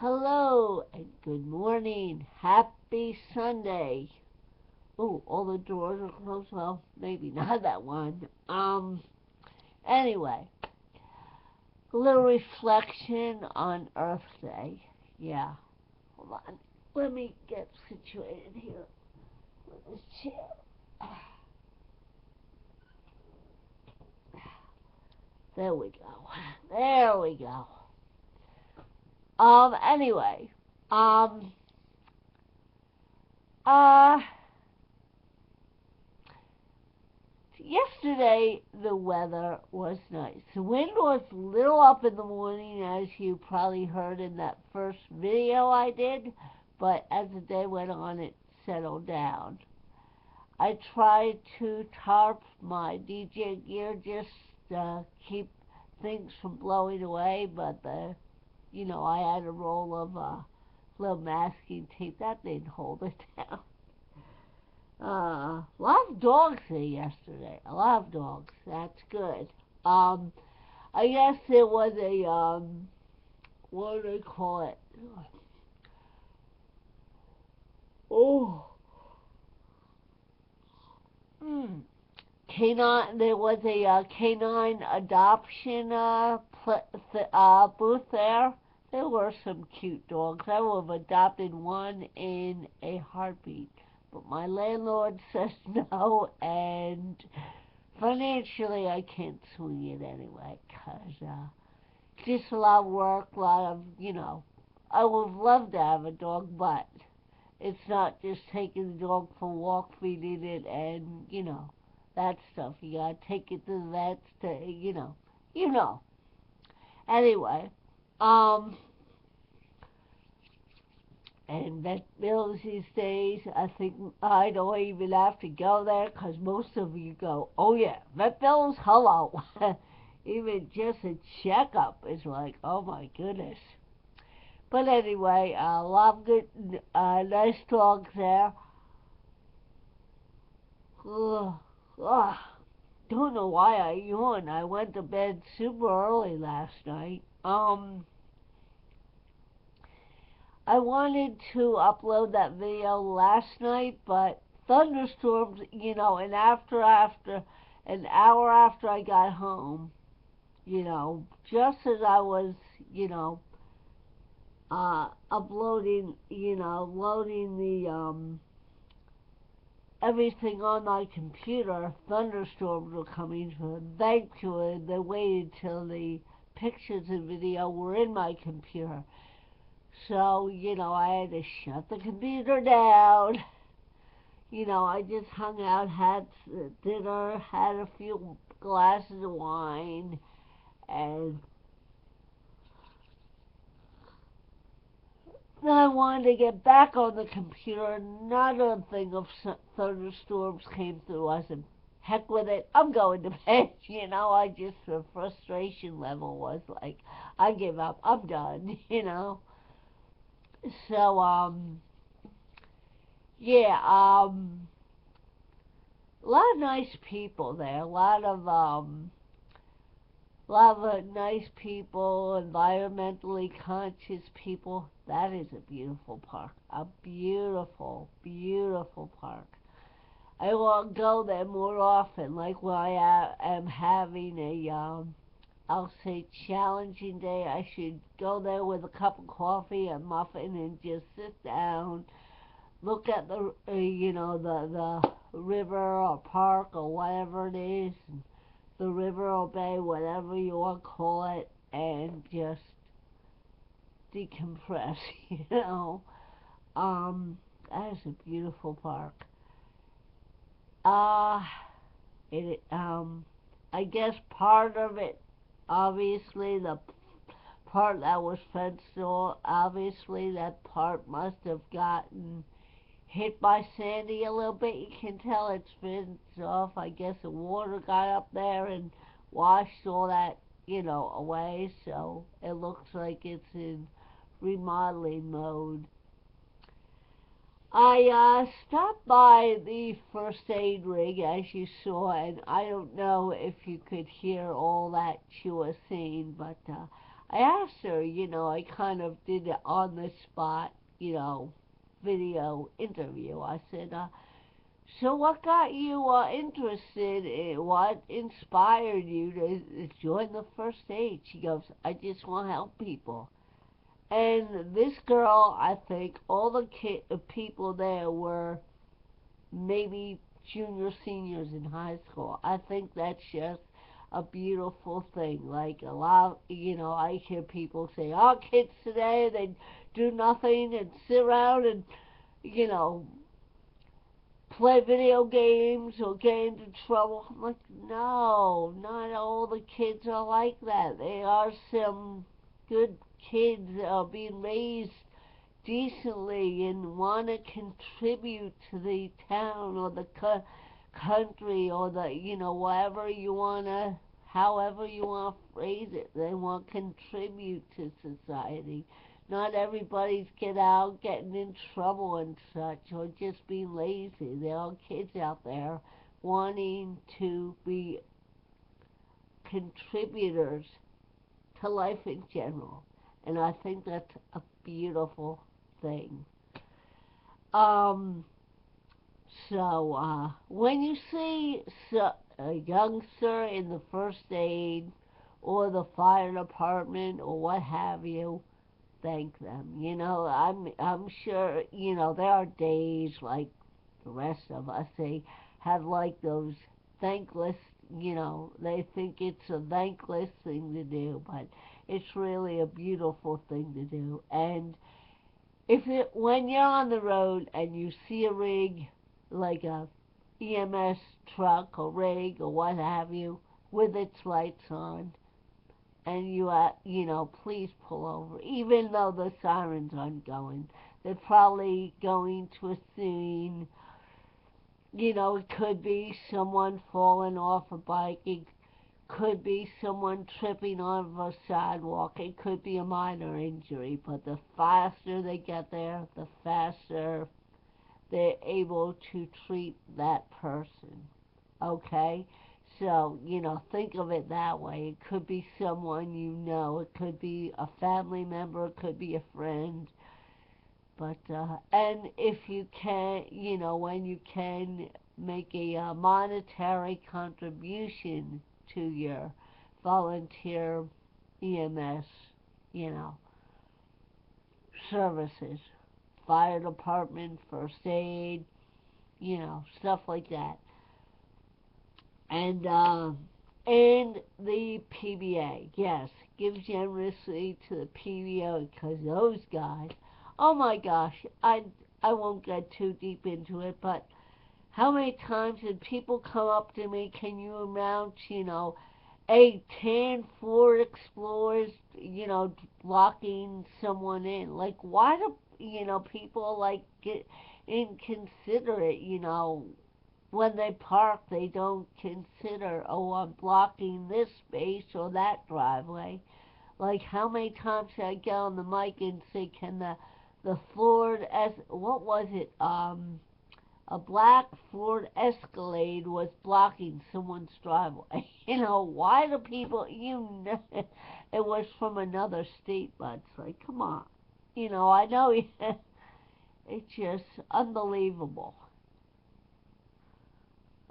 Hello and good morning. Happy Sunday. Oh, all the doors are closed. Well, maybe not that one. Anyway, a little reflection on Earth Day. Yeah, hold on. Let me get situated here with this chair. There we go. There we go. Anyway, um, uh, yesterday the weather was nice. The wind was a little up in the morning, as you probably heard in that first video I did, but as the day went on, it settled down. I tried to tarp my DJ gear just to keep things from blowing away, but I had a roll of little masking tape that didn't hold it down. A lot of dogs there yesterday. A lot of dogs. That's good. I guess there was a what do they call it? Oh, canine. There was a canine adoption booth there. There were some cute dogs. I would have adopted one in a heartbeat, but my landlord says no, and financially I can't swing it anyway, because it's just a lot of work, a lot of. I would have loved to have a dog, but it's not just taking the dog for a walk, feeding it, and, that stuff. You gotta take it to the vets to. Anyway, and vet bills these days, I think I don't even have to go there because most of you go, oh yeah, vet bills, hello. Even just a checkup is like, oh my goodness. But anyway, a lot of good, nice dogs there. Ugh, ugh. Don't know why I yawned. I went to bed super early last night. I wanted to upload that video last night, but thunderstorms, an hour after I got home, just as I was, uploading, loading the everything on my computer, thunderstorms were coming. So thankfully, they waited till the pictures and video were in my computer. So, I had to shut the computer down. I just hung out, had dinner, had a few glasses of wine, and then I wanted to get back on the computer. Another thing of thunderstorms came through. I said, heck with it, I'm going to bed. The frustration level was like, I give up, I'm done. So, yeah, a lot of nice people there. A lot of nice people, environmentally conscious people. That is a beautiful park. A beautiful, beautiful park. I will go there more often. Like when I am having I'll say challenging day. I should go there with a cup of coffee, a muffin, and just sit down, look at the river or park or whatever it is, the river or bay, whatever you want to call it, and just decompress. you know. That is a beautiful park. Uh, I guess part of it, obviously, the part that was fenced off, obviously that part must have gotten hit by Sandy a little bit. You can tell it's fenced off. I guess the water got up there and washed all that, away, so it looks like it's in remodeling mode. I stopped by the first aid rig, as you saw, and I don't know if you could hear all that she was saying, but I asked her, I kind of did it on the spot, video interview. I said, so what got you interested in, what inspired you to join the first aid? She goes, I just want to help people. And this girl, I think all the people there were maybe junior seniors in high school. I think that's just a beautiful thing. Like a lot, I hear people say, "Oh, kids today they do nothing and sit around and you know play video games or get into trouble." I'm like, no, not all the kids are like that. There are some good kids being raised decently and want to contribute to the town or the country or the whatever you want to, however you want to phrase it. They want to contribute to society. Not everybody's getting in trouble and such or just being lazy. There are kids out there wanting to be contributors to life in general, and I think that's a beautiful thing. Um, when you see a youngster in the first aid or the fire department or what have you, thank them. I'm sure there are days like the rest of us. They have like those thankless. They think it's a thankless thing to do, but it's really a beautiful thing to do. And when you're on the road and you see a rig like a EMS truck or rig or what have you with its lights on, and please pull over, even though the sirens aren't going. They're probably going to a scene. It could be someone falling off a bike. It could be someone tripping on a sidewalk. It could be a minor injury. But the faster they get there, the faster they're able to treat that person. Okay? So, think of it that way. It could be someone you know. It could be a family member. It could be a friend. But, and if you can, when you can make a monetary contribution to your volunteer EMS, you know, services, fire department, first aid, stuff like that. And the PBA, yes, give generously to the PBA because those guys, oh my gosh, I won't get too deep into it, but how many times did people come up to me, can you amount, a tan Ford Explorers, blocking someone in? Like, why do, people, like, get inconsiderate, when they park, they don't consider, oh, I'm blocking this space or that driveway. Like, how many times did I get on the mic and say, can the Ford, what was it, a black Ford Escalade was blocking someone's driveway. Why do people, it was from another state, but it's like, come on. I know it's just unbelievable.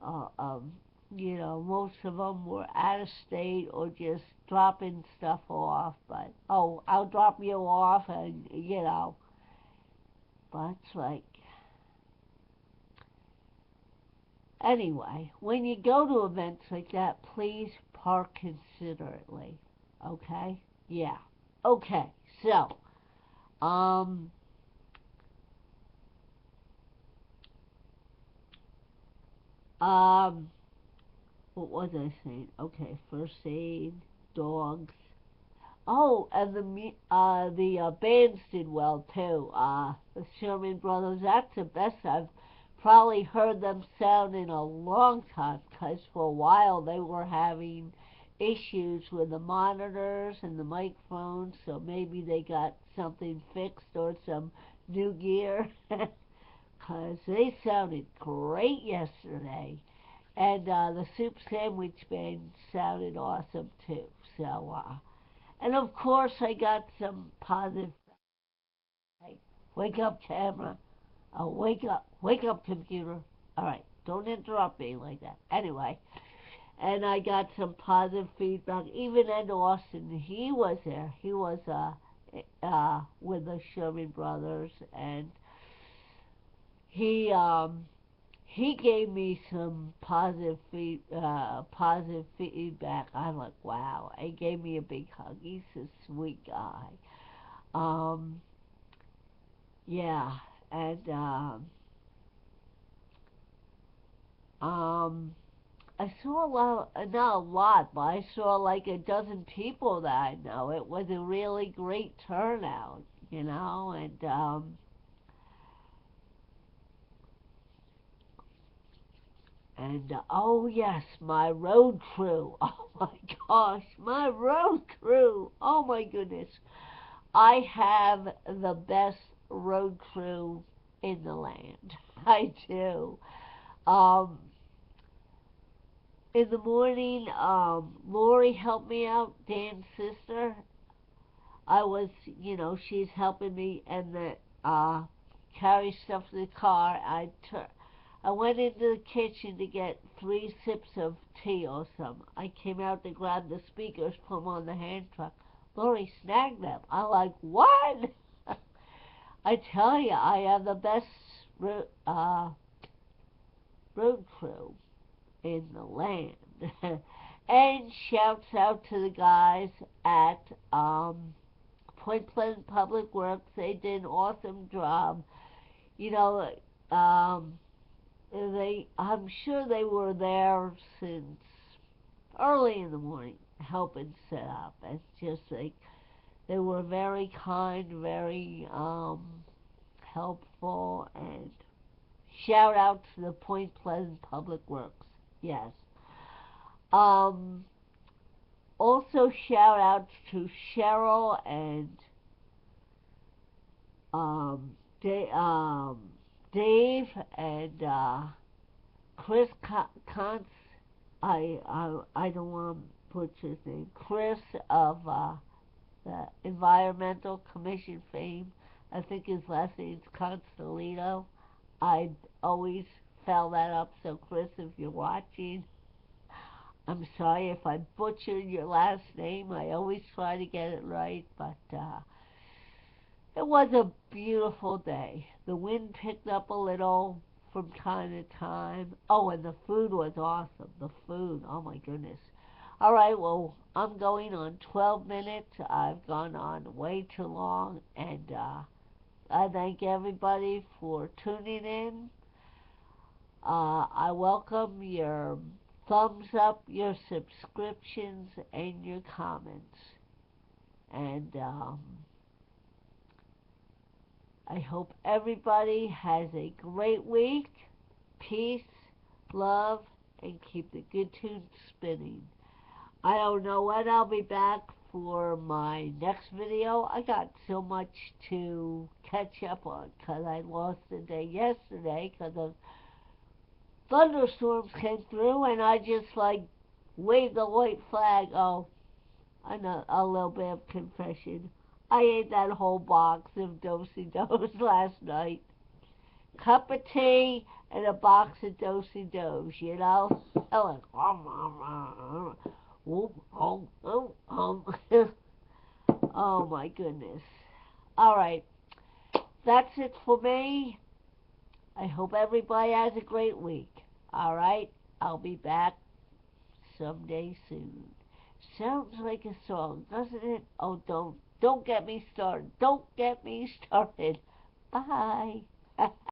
Uh, um, most of them were out of state or just dropping stuff off. But, oh, I'll drop you off and, but it's like, anyway, when you go to events like that, please park considerately. Okay? Yeah. Okay. So, um, um, what was I saying? Okay, first aid, dogs. Oh, and the bands did well too. The Sherman Brothers. That's the best I've probably heard them sound in a long time. Because for a while they were having issues with the monitors and the microphones. So maybe they got something fixed or some new gear. Because they sounded great yesterday. And the Soup Sandwich Band sounded awesome too. So, And of course, I got some positive. Hey, wake up, camera. Oh, wake up, computer. All right, don't interrupt me like that. Anyway, and I got some positive feedback. Even Ed Austin, he was there. He was with the Sherman Brothers, and he um, he gave me some positive feedback. I'm like, wow. He gave me a big hug. He's a sweet guy. Um, yeah, and um, I saw a lot, not a lot, but I saw like a dozen people that I know. It was a really great turnout, and oh yes, my road crew. Oh my gosh, my road crew. Oh my goodness. I have the best road crew in the land. I do. Um, in the morning, Lori helped me out, Dan's sister. I was, she's helping me and the carry stuff to the car. I went into the kitchen to get 3 sips of tea or something. I came out to grab the speakers, put them on the hand truck. Lori snagged them. I'm like, what? I tell you, I have the best road crew in the land. And shouts out to the guys at Point Pleasant Public Works. They did an awesome job. You know, um, I'm sure they were there since early in the morning helping set up. It's just like they were very kind, very helpful, and shout out to the Point Pleasant Public Works. Yes. Um, Also shout out to Cheryl and um, Dave and Chris Cons. I don't want to butcher his name. Chris of the Environmental Commission fame. I think his last name's Consolito. I always foul that up. So Chris, if you're watching, I'm sorry if I butchered your last name. I always try to get it right, but it was a beautiful day. The wind picked up a little from time to time. Oh, and the food was awesome. The food, oh my goodness. All right, well, I'm going on 12 minutes. I've gone on way too long, and I thank everybody for tuning in. I welcome your thumbs up, your subscriptions, and your comments. And I hope everybody has a great week. Peace, love, and keep the good tunes spinning. I don't know when I'll be back for my next video. I got so much to catch up on because I lost a day yesterday because of thunderstorms came through and I just like waved the white flag. Oh, I know a little bit of confession. I ate that whole box of do-si-dos last night. Cup of tea and a box of do-si-dos, you know? I like, oh my goodness. All right, that's it for me. I hope everybody has a great week. All right, I'll be back someday soon. Sounds like a song, doesn't it? Oh, don't get me started. Don't get me started. Bye.